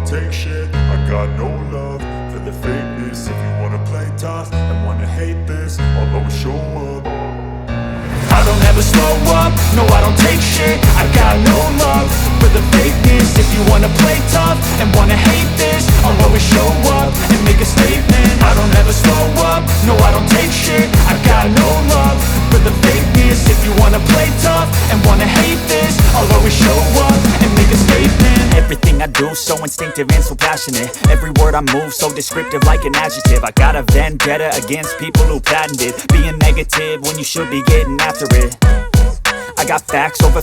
take shit. I got no love for the fakeness. If you wanna play tough and wanna hate this, I'll always show up. I don't ever slow up, no I don't take shit. I got no love for the fakeness. If you wanna play tough and wanna hate this, I'll always show up and make a statement. I don't ever slow up, no I don't take shit. I got no love for the fakeness. If you wanna play tough and wanna hate this, I'll always show up and make a statement. Everything I do so instinctive and so passionate. Every word I move so descriptive like an adjective. I got a vendetta against people who patented being negative when you should be getting after it. I got facts over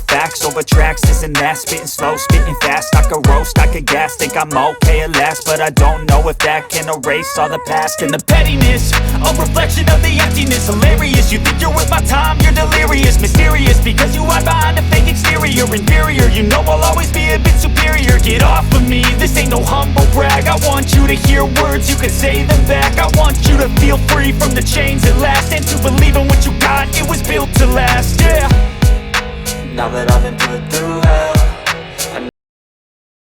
tracks, this and that. Spitting slow, spitting fast. I could roast, I could gas. Think I'm okay at last, but I don't know if that can erase all the past. And the pettiness, a reflection of the emptiness. Hilarious, you think you're worth my time, you're delirious. Mysterious, because you hide behind a fake exterior. Inferior, you know I'll always be a bit superior. Get off of me, this ain't no humble brag. I want you to hear words, you can say them back. I want you to feel free from the chains at last, and to believe in what you got, it was built to last, yeah. Now that I've been put through hell,